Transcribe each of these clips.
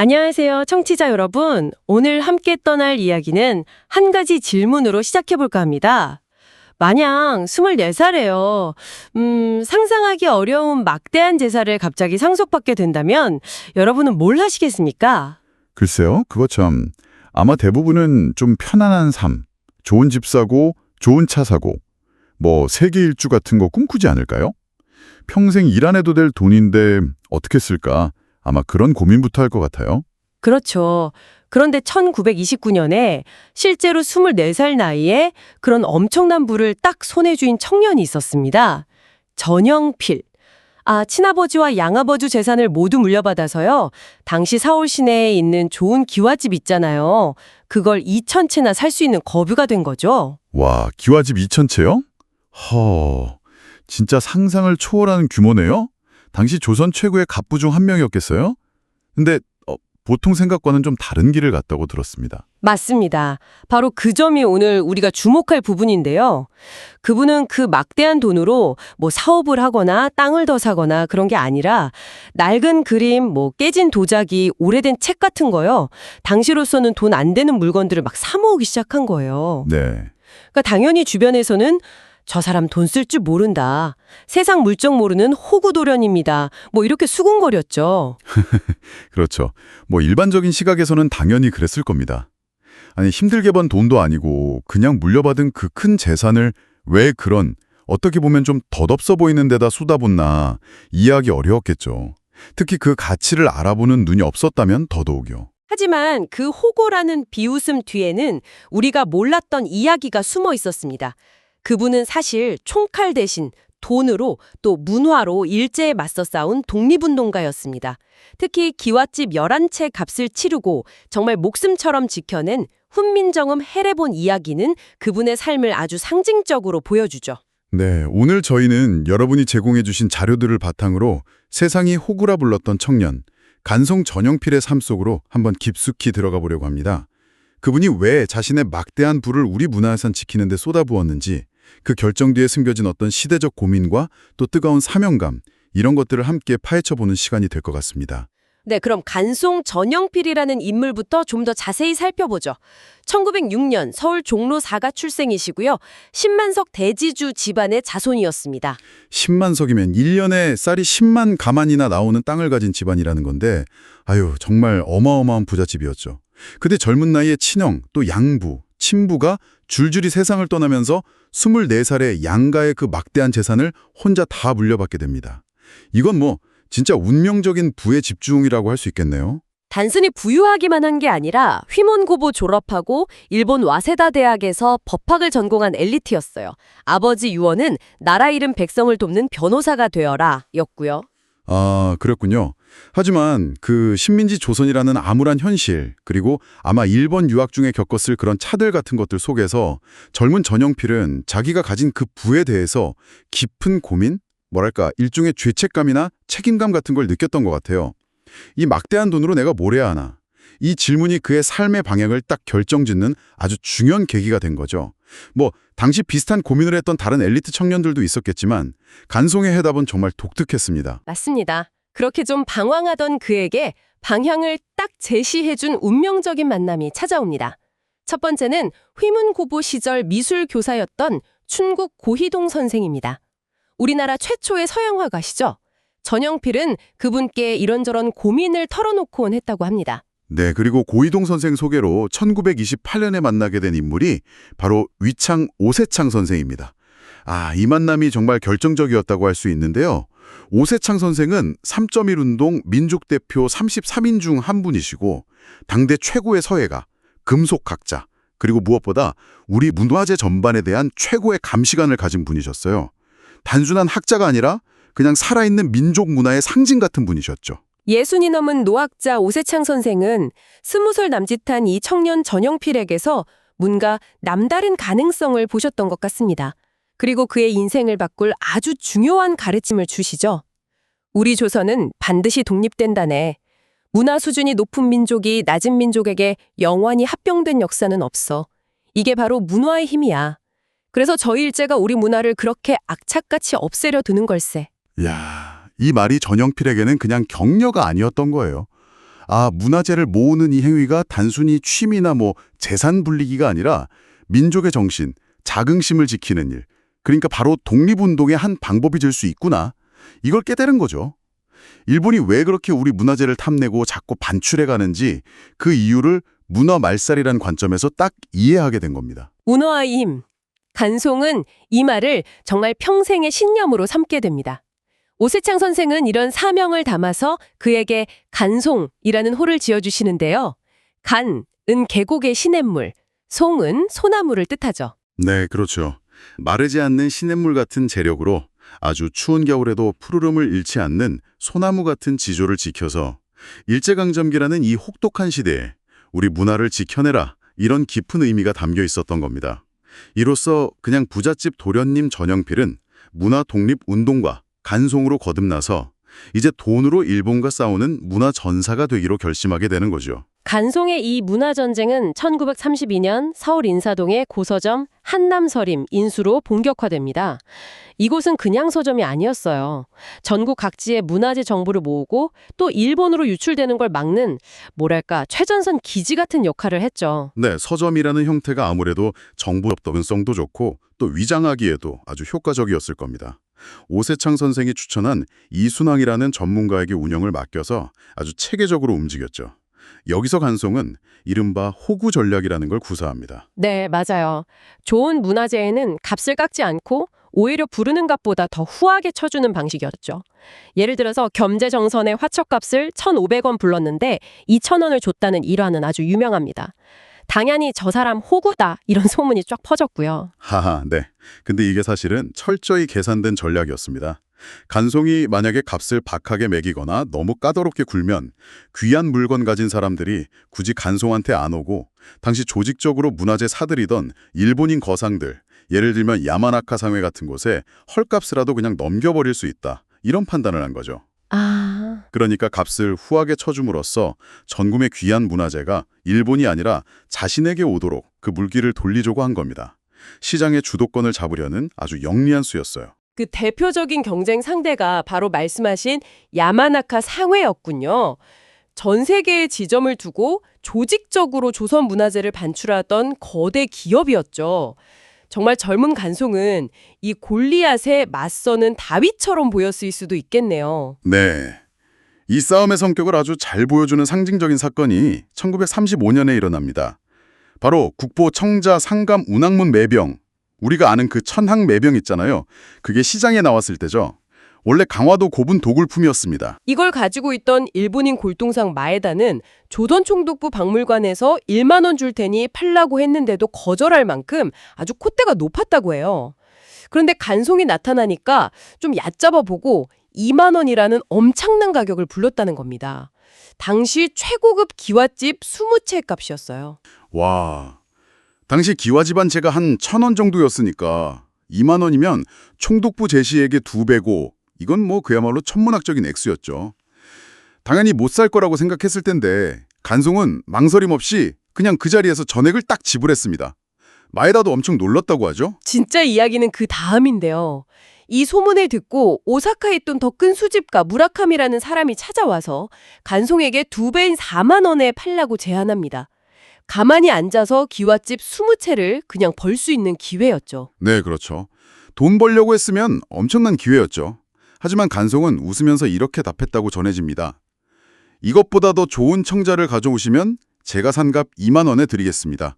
안녕하세요, 청취자 여러분. 오늘 함께 떠날 이야기는 한 가지 질문으로 시작해볼까 합니다. 마냥 24살에요. 상상하기 어려운 막대한 재산을 갑자기 상속받게 된다면 여러분은 뭘 하시겠습니까? 글쎄요, 그거 참 아마 대부분은 좀 편안한 삶, 좋은 집 사고, 좋은 차 사고, 뭐 세계 일주 같은 거 꿈꾸지 않을까요? 평생 일 안 해도 될 돈인데 어떻게 쓸까? 아마 그런 고민부터 할 것 같아요. 그렇죠. 그런데 1929년에 실제로 24살 나이에 그런 엄청난 부를 딱 손에 쥔 청년이 있었습니다. 전영필. 친아버지와 양아버지 재산을 모두 물려받아서요. 당시 서울 시내에 있는 좋은 기와집 있잖아요. 그걸 2,000채나 살 수 있는 거부가 된 거죠. 와, 기와집 2,000채요? 진짜 상상을 초월하는 규모네요? 당시 조선 최고의 갑부 중 한 명이었겠어요? 근데 보통 생각과는 좀 다른 길을 갔다고 들었습니다. 맞습니다. 바로 그 점이 오늘 우리가 주목할 부분인데요. 그분은 그 막대한 돈으로 뭐 사업을 하거나 땅을 더 사거나 그런 게 아니라 낡은 그림, 뭐 깨진 도자기, 오래된 책 같은 거요. 당시로서는 돈 안 되는 물건들을 막 사 모으기 시작한 거예요. 네. 그러니까 당연히 주변에서는 저 사람 돈 쓸 줄 모른다. 세상 물정 모르는 호구도련입니다. 뭐 이렇게 수군거렸죠. 그렇죠. 뭐 일반적인 시각에서는 당연히 그랬을 겁니다. 아니, 힘들게 번 돈도 아니고 그냥 물려받은 그 큰 재산을 왜 그런 어떻게 보면 좀 덧없어 보이는 데다 쏟아붓나 이해하기 어려웠겠죠. 특히 그 가치를 알아보는 눈이 없었다면 더더욱이요. 하지만 그 호고라는 비웃음 뒤에는 우리가 몰랐던 이야기가 숨어 있었습니다. 그분은 사실 총칼 대신 돈으로 또 문화로 일제에 맞서 싸운 독립운동가였습니다. 특히 기와집 11채 값을 치르고 정말 목숨처럼 지켜낸 훈민정음 해례본 이야기는 그분의 삶을 아주 상징적으로 보여주죠. 네, 오늘 저희는 여러분이 제공해 주신 자료들을 바탕으로 세상이 호구라 불렀던 청년, 간송 전영필의 삶 속으로 한번 깊숙이 들어가 보려고 합니다. 그분이 왜 자신의 막대한 부를 우리 문화유산 지키는 데 쏟아부었는지, 그 결정 뒤에 숨겨진 어떤 시대적 고민과 또 뜨거운 사명감, 이런 것들을 함께 파헤쳐보는 시간이 될 것 같습니다. 네, 그럼 간송 전영필이라는 인물부터 좀 더 자세히 살펴보죠. 1906년 서울 종로 4가 출생이시고요. 10만석 대지주 집안의 자손이었습니다. 10만석이면 1년에 쌀이 10만 가만이나 나오는 땅을 가진 집안이라는 건데 정말 어마어마한 부잣집이었죠. 그때 젊은 나이에 친형, 또 양부, 친부가 줄줄이 세상을 떠나면서 24살에 양가의 그 막대한 재산을 혼자 다 물려받게 됩니다. 이건 뭐 진짜 운명적인 부의 집중이라고 할 수 있겠네요. 단순히 부유하기만 한 게 아니라 휘몬고보 졸업하고 일본 와세다 대학에서 법학을 전공한 엘리트였어요. 아버지 유언은 나라 잃은 백성을 돕는 변호사가 되어라 였고요. 그랬군요. 하지만 그 식민지 조선이라는 암울한 현실, 그리고 아마 일본 유학 중에 겪었을 그런 차들 같은 것들 속에서 젊은 전영필은 자기가 가진 그 부에 대해서 깊은 고민? 뭐랄까, 일종의 죄책감이나 책임감 같은 걸 느꼈던 것 같아요. 이 막대한 돈으로 내가 뭘 해야 하나? 이 질문이 그의 삶의 방향을 딱 결정짓는 아주 중요한 계기가 된 거죠. 뭐 당시 비슷한 고민을 했던 다른 엘리트 청년들도 있었겠지만 간송의 해답은 정말 독특했습니다. 맞습니다. 그렇게 좀 방황하던 그에게 방향을 딱 제시해준 운명적인 만남이 찾아옵니다. 첫 번째는 휘문고보 시절 미술 교사였던 춘국 고희동 선생입니다. 우리나라 최초의 서양화가시죠. 전영필은 그분께 이런저런 고민을 털어놓곤 했다고 합니다. 네, 그리고 고희동 선생 소개로 1928년에 만나게 된 인물이 바로 위창 오세창 선생입니다. 이 만남이 정말 결정적이었다고 할 수 있는데요. 오세창 선생은 3.1 운동 민족 대표 33인 중 한 분이시고 당대 최고의 서예가, 금속학자, 그리고 무엇보다 우리 문화재 전반에 대한 최고의 감시관을 가진 분이셨어요. 단순한 학자가 아니라 그냥 살아있는 민족 문화의 상징 같은 분이셨죠. 60이 넘은 노학자 오세창 선생은 20살 남짓한 이 청년 전영필에게서 뭔가 남다른 가능성을 보셨던 것 같습니다. 그리고 그의 인생을 바꿀 아주 중요한 가르침을 주시죠. 우리 조선은 반드시 독립된다네. 문화 수준이 높은 민족이 낮은 민족에게 영원히 합병된 역사는 없어. 이게 바로 문화의 힘이야. 그래서 저희 일제가 우리 문화를 그렇게 악착같이 없애려 드는 걸세. 이 말이 전영필에게는 그냥 격려가 아니었던 거예요. 문화재를 모으는 이 행위가 단순히 취미나 재산 불리기가 아니라 민족의 정신, 자긍심을 지키는 일, 그러니까 바로 독립운동의 한 방법이 될 수 있구나. 이걸 깨달은 거죠. 일본이 왜 그렇게 우리 문화재를 탐내고 자꾸 반출해 가는지 그 이유를 문화 말살이라는 관점에서 딱 이해하게 된 겁니다. 운어와의 힘. 간송은 이 말을 정말 평생의 신념으로 삼게 됩니다. 오세창 선생은 이런 사명을 담아서 그에게 간송이라는 호를 지어주시는데요. 간은 계곡의 시냇물, 송은 소나무를 뜻하죠. 네, 그렇죠. 마르지 않는 시냇물 같은 재력으로 아주 추운 겨울에도 푸르름을 잃지 않는 소나무 같은 지조를 지켜서 일제강점기라는 이 혹독한 시대에 우리 문화를 지켜내라, 이런 깊은 의미가 담겨 있었던 겁니다. 이로써 그냥 부잣집 도련님 전영필은 문화 독립 운동과 간송으로 거듭나서 이제 돈으로 일본과 싸우는 문화 전사가 되기로 결심하게 되는 거죠. 간송의 이 문화전쟁은 1932년 서울 인사동의 고서점 한남서림 인수로 본격화됩니다. 이곳은 그냥 서점이 아니었어요. 전국 각지의 문화재 정보를 모으고 또 일본으로 유출되는 걸 막는 뭐랄까 최전선 기지 같은 역할을 했죠. 네, 서점이라는 형태가 아무래도 정보 접근성도 좋고 또 위장하기에도 아주 효과적이었을 겁니다. 오세창 선생이 추천한 이순왕이라는 전문가에게 운영을 맡겨서 아주 체계적으로 움직였죠. 여기서 간송은 이른바 호구 전략이라는 걸 구사합니다. 네, 맞아요. 좋은 문화재에는 값을 깎지 않고 오히려 부르는 값보다 더 후하게 쳐주는 방식이었죠. 예를 들어서 겸재정선의 화척값을 1,500원 불렀는데 2,000원을 줬다는 일화는 아주 유명합니다. 당연히 저 사람 호구다 이런 소문이 쫙 퍼졌고요. 하하, 네. 근데 이게 사실은 철저히 계산된 전략이었습니다. 간송이 만약에 값을 박하게 매기거나 너무 까다롭게 굴면 귀한 물건 가진 사람들이 굳이 간송한테 안 오고 당시 조직적으로 문화재 사들이던 일본인 거상들, 예를 들면 야마나카 상회 같은 곳에 헐값이라도 그냥 넘겨버릴 수 있다. 이런 판단을 한 거죠. 그러니까 값을 후하게 쳐줌으로써 전국의 귀한 문화재가 일본이 아니라 자신에게 오도록 그 물기를 돌리려고 한 겁니다. 시장의 주도권을 잡으려는 아주 영리한 수였어요. 그 대표적인 경쟁 상대가 바로 말씀하신 야마나카 상회였군요. 전 세계에 지점을 두고 조직적으로 조선 문화재를 반출하던 거대 기업이었죠. 정말 젊은 간송은 이 골리앗에 맞서는 다윗처럼 보였을 수도 있겠네요. 네. 이 싸움의 성격을 아주 잘 보여주는 상징적인 사건이 1935년에 일어납니다. 바로 국보 청자 상감 운항문 매병, 우리가 아는 그 천항 매병 있잖아요. 그게 시장에 나왔을 때죠. 원래 강화도 고분 도굴품이었습니다. 이걸 가지고 있던 일본인 골동상 마에다는 조선 총독부 박물관에서 1만 원 줄 테니 팔라고 했는데도 거절할 만큼 아주 콧대가 높았다고 해요. 그런데 간송이 나타나니까 좀 얕잡아 보고 2만 원이라는 엄청난 가격을 불렀다는 겁니다. 당시 최고급 기와집 20채 값이었어요. 와, 당시 기와 집안채가 한 1,000원 정도였으니까 2만 원이면 총독부 제시액의 2배고 이건 그야말로 천문학적인 액수였죠. 당연히 못 살 거라고 생각했을 텐데 간송은 망설임 없이 그냥 그 자리에서 전액을 딱 지불했습니다. 마에다도 엄청 놀랐다고 하죠. 진짜 이야기는 그 다음인데요. 이 소문을 듣고 오사카에 있던 더 큰 수집가 무라카미라는 사람이 찾아와서 간송에게 2배인 4만 원에 팔라고 제안합니다. 가만히 앉아서 기와집 20채를 그냥 벌 수 있는 기회였죠. 네, 그렇죠. 돈 벌려고 했으면 엄청난 기회였죠. 하지만 간송은 웃으면서 이렇게 답했다고 전해집니다. 이것보다 더 좋은 청자를 가져오시면 제가 산 값 2만 원에 드리겠습니다.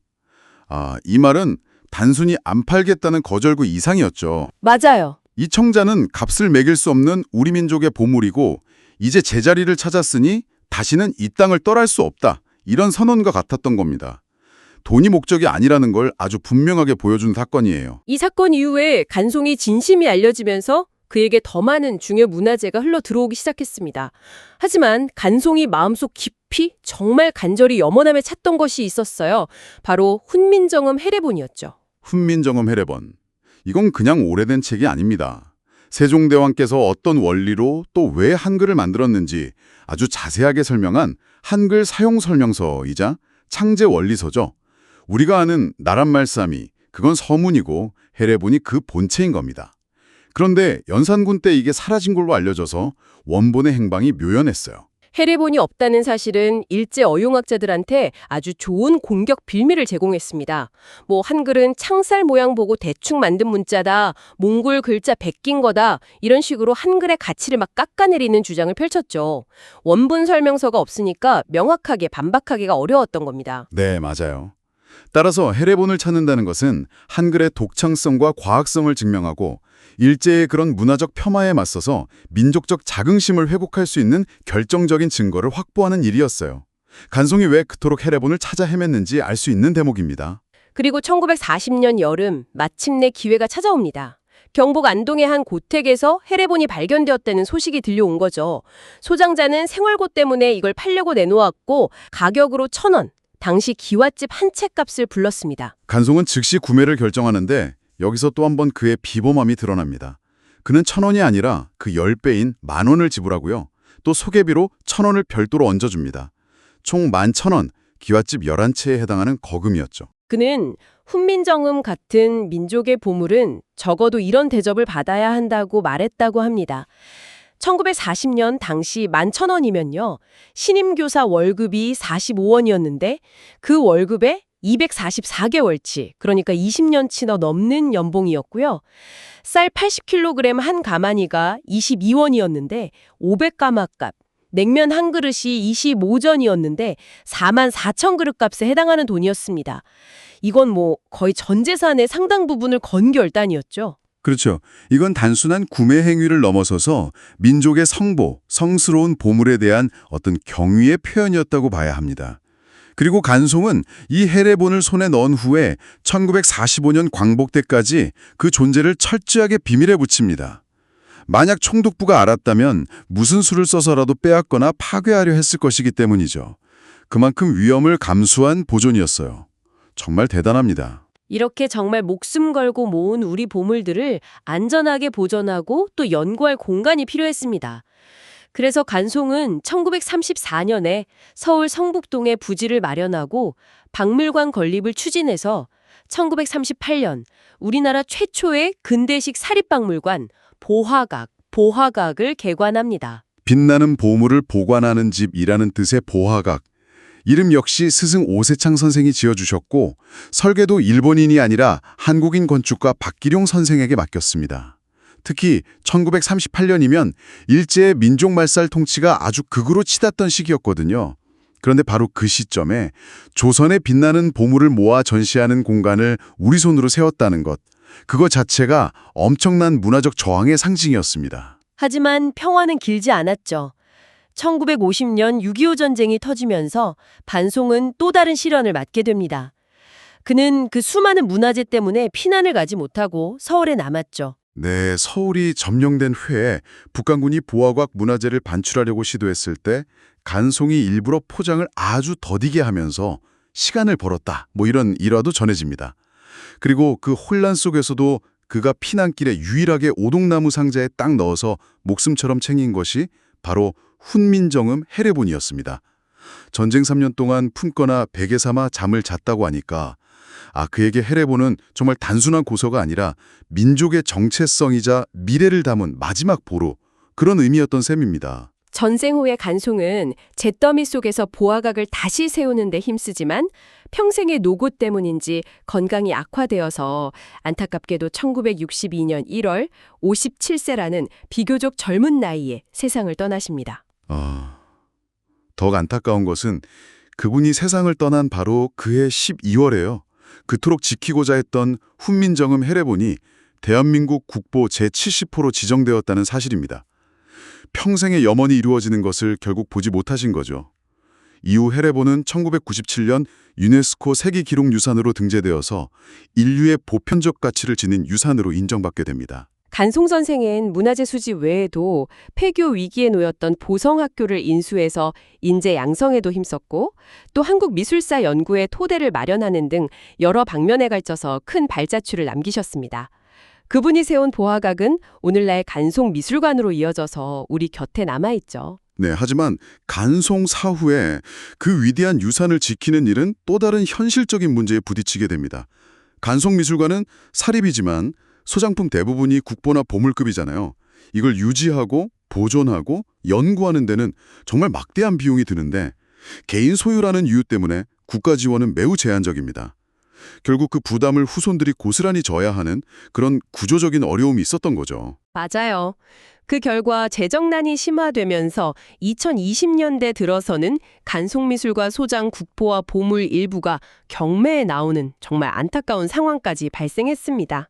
이 말은 단순히 안 팔겠다는 거절구 이상이었죠. 맞아요. 이 청자는 값을 매길 수 없는 우리 민족의 보물이고 이제 제자리를 찾았으니 다시는 이 땅을 떠날 수 없다. 이런 선언과 같았던 겁니다. 돈이 목적이 아니라는 걸 아주 분명하게 보여준 사건이에요. 이 사건 이후에 간송이 진심이 알려지면서 그에게 더 많은 중요 문화재가 흘러 들어오기 시작했습니다. 하지만 간송이 마음속 깊이 정말 간절히 염원함에 찾던 것이 있었어요. 바로 훈민정음 해례본이었죠. 훈민정음 해례본. 이건 그냥 오래된 책이 아닙니다. 세종대왕께서 어떤 원리로 또 왜 한글을 만들었는지 아주 자세하게 설명한 한글 사용 설명서이자 창제 원리서죠. 우리가 아는 나란말싸미, 그건 서문이고 해례본이 그 본체인 겁니다. 그런데 연산군 때 이게 사라진 걸로 알려져서 원본의 행방이 묘연했어요. 해례본이 없다는 사실은 일제 어용학자들한테 아주 좋은 공격 빌미를 제공했습니다. 뭐 한글은 창살 모양 보고 대충 만든 문자다, 몽골 글자 베낀 거다 이런 식으로 한글의 가치를 막 깎아내리는 주장을 펼쳤죠. 원본 설명서가 없으니까 명확하게 반박하기가 어려웠던 겁니다. 네, 맞아요. 따라서 해례본을 찾는다는 것은 한글의 독창성과 과학성을 증명하고 일제의 그런 문화적 폄하에 맞서서 민족적 자긍심을 회복할 수 있는 결정적인 증거를 확보하는 일이었어요. 간송이 왜 그토록 해례본을 찾아 헤맸는지 알 수 있는 대목입니다. 그리고 1940년 여름 마침내 기회가 찾아옵니다. 경북 안동의 한 고택에서 해례본이 발견되었다는 소식이 들려온 거죠. 소장자는 생활고 때문에 이걸 팔려고 내놓았고 가격으로 1,000원, 당시 기와집 한 채 값을 불렀습니다. 간송은 즉시 구매를 결정하는데 여기서 또 한 번 그의 비범함이 드러납니다. 그는 1,000원이 아니라 그 10배인 10,000원을 지불하고요. 또 소개비로 1,000원을 별도로 얹어줍니다. 총 11,000원, 기와집 11채에 해당하는 거금이었죠. 그는 훈민정음 같은 민족의 보물은 적어도 이런 대접을 받아야 한다고 말했다고 합니다. 1940년 당시 11,000원이면요. 신임교사 월급이 45원이었는데 그 월급에 244개월치, 그러니까 20년치나 넘는 연봉이었고요. 쌀 80kg 한 가마니가 22원이었는데 500가마값, 냉면 한 그릇이 25전이었는데 44,000그릇 값에 해당하는 돈이었습니다. 이건 뭐 거의 전 재산의 상당 부분을 건 결단이었죠. 그렇죠. 이건 단순한 구매 행위를 넘어서서 민족의 성보, 성스러운 보물에 대한 어떤 경의의 표현이었다고 봐야 합니다. 그리고 간송은 이 해례본을 손에 넣은 후에 1945년 광복 때까지 그 존재를 철저하게 비밀에 붙입니다. 만약 총독부가 알았다면 무슨 수를 써서라도 빼앗거나 파괴하려 했을 것이기 때문이죠. 그만큼 위험을 감수한 보존이었어요. 정말 대단합니다. 이렇게 정말 목숨 걸고 모은 우리 보물들을 안전하게 보존하고 또 연구할 공간이 필요했습니다. 그래서 간송은 1934년에 서울 성북동에 부지를 마련하고 박물관 건립을 추진해서 1938년 우리나라 최초의 근대식 사립박물관 보화각을 개관합니다. 빛나는 보물을 보관하는 집이라는 뜻의 보화각. 이름 역시 스승 오세창 선생이 지어주셨고 설계도 일본인이 아니라 한국인 건축가 박기룡 선생에게 맡겼습니다. 특히 1938년이면 일제의 민족말살 통치가 아주 극으로 치닫던 시기였거든요. 그런데 바로 그 시점에 조선의 빛나는 보물을 모아 전시하는 공간을 우리 손으로 세웠다는 것, 그거 자체가 엄청난 문화적 저항의 상징이었습니다. 하지만 평화는 길지 않았죠. 1950년 6.25 전쟁이 터지면서 반송은 또 다른 시련을 맞게 됩니다. 그는 그 수많은 문화재 때문에 피난을 가지 못하고 서울에 남았죠. 네, 서울이 점령된 후에 북한군이 보화각 문화재를 반출하려고 시도했을 때 간송이 일부러 포장을 아주 더디게 하면서 시간을 벌었다. 뭐 이런 일화도 전해집니다. 그리고 그 혼란 속에서도 그가 피난길에 유일하게 오동나무 상자에 딱 넣어서 목숨처럼 챙긴 것이 바로 훈민정음 해례본이었습니다. 전쟁 3년 동안 품거나 베개 삼아 잠을 잤다고 하니까 그에게 해례본은 정말 단순한 고서가 아니라 민족의 정체성이자 미래를 담은 마지막 보루, 그런 의미였던 셈입니다. 전생 후의 간송은 잿더미 속에서 보화각을 다시 세우는 데 힘쓰지만 평생의 노고 때문인지 건강이 악화되어서 안타깝게도 1962년 1월 57세라는 비교적 젊은 나이에 세상을 떠나십니다. 더욱 안타까운 것은 그분이 세상을 떠난 바로 그해 12월에요. 그토록 지키고자 했던 훈민정음 해례본이 대한민국 국보 제70호로 지정되었다는 사실입니다. 평생의 염원이 이루어지는 것을 결국 보지 못하신 거죠. 이후 해례본은 1997년 유네스코 세계기록유산으로 등재되어서 인류의 보편적 가치를 지닌 유산으로 인정받게 됩니다. 간송 선생은 문화재 수집 외에도 폐교 위기에 놓였던 보성학교를 인수해서 인재 양성에도 힘썼고 또 한국 미술사 연구의 토대를 마련하는 등 여러 방면에 걸쳐서 큰 발자취를 남기셨습니다. 그분이 세운 보화각은 오늘날 간송미술관으로 이어져서 우리 곁에 남아있죠. 네, 하지만 간송 사후에 그 위대한 유산을 지키는 일은 또 다른 현실적인 문제에 부딪히게 됩니다. 간송미술관은 사립이지만 소장품 대부분이 국보나 보물급이잖아요. 이걸 유지하고 보존하고 연구하는 데는 정말 막대한 비용이 드는데 개인 소유라는 이유 때문에 국가 지원은 매우 제한적입니다. 결국 그 부담을 후손들이 고스란히 져야 하는 그런 구조적인 어려움이 있었던 거죠. 맞아요. 그 결과 재정난이 심화되면서 2020년대 들어서는 간송미술과 소장, 국보와 보물 일부가 경매에 나오는 정말 안타까운 상황까지 발생했습니다.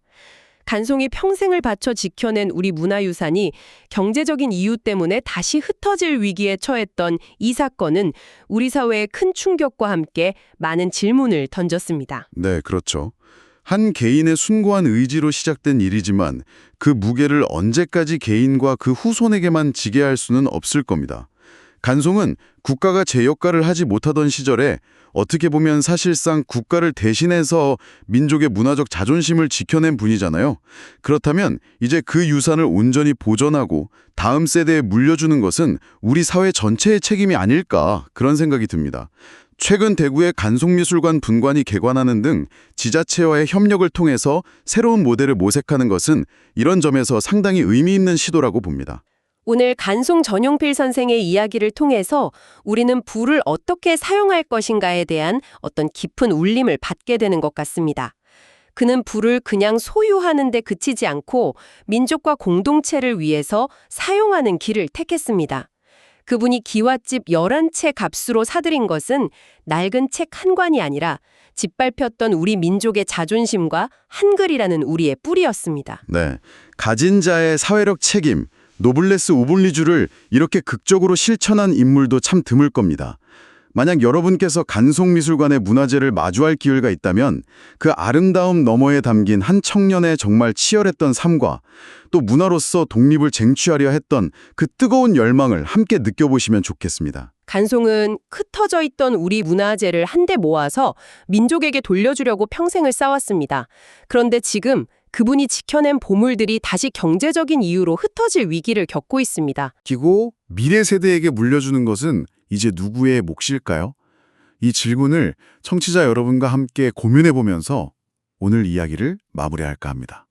간송이 평생을 바쳐 지켜낸 우리 문화유산이 경제적인 이유 때문에 다시 흩어질 위기에 처했던 이 사건은 우리 사회에 큰 충격과 함께 많은 질문을 던졌습니다. 네, 그렇죠. 한 개인의 숭고한 의지로 시작된 일이지만 그 무게를 언제까지 개인과 그 후손에게만 지게 할 수는 없을 겁니다. 간송은 국가가 제 역할을 하지 못하던 시절에 어떻게 보면 사실상 국가를 대신해서 민족의 문화적 자존심을 지켜낸 분이잖아요. 그렇다면 이제 그 유산을 온전히 보존하고 다음 세대에 물려주는 것은 우리 사회 전체의 책임이 아닐까 그런 생각이 듭니다. 최근 대구의 간송미술관 분관이 개관하는 등 지자체와의 협력을 통해서 새로운 모델을 모색하는 것은 이런 점에서 상당히 의미 있는 시도라고 봅니다. 오늘 간송 전용필 선생의 이야기를 통해서 우리는 불을 어떻게 사용할 것인가에 대한 어떤 깊은 울림을 받게 되는 것 같습니다. 그는 불을 그냥 소유하는 데 그치지 않고 민족과 공동체를 위해서 사용하는 길을 택했습니다. 그분이 기와집 11채 값으로 사들인 것은 낡은 책 한 권이 아니라 짓밟혔던 우리 민족의 자존심과 한글이라는 우리의 뿌리였습니다. 네, 가진 자의 사회적 책임, 노블레스 오블리주를 이렇게 극적으로 실천한 인물도 참 드물 겁니다. 만약 여러분께서 간송미술관의 문화재를 마주할 기회가 있다면 그 아름다움 너머에 담긴 한 청년의 정말 치열했던 삶과 또 문화로서 독립을 쟁취하려 했던 그 뜨거운 열망을 함께 느껴보시면 좋겠습니다. 간송은 흩어져 있던 우리 문화재를 한데 모아서 민족에게 돌려주려고 평생을 쌓았습니다. 그런데 지금 그분이 지켜낸 보물들이 다시 경제적인 이유로 흩어질 위기를 겪고 있습니다. 기고 미래 세대에게 물려주는 것은 이제 누구의 몫일까요? 이 질문을 청취자 여러분과 함께 고민해 보면서 오늘 이야기를 마무리할까 합니다.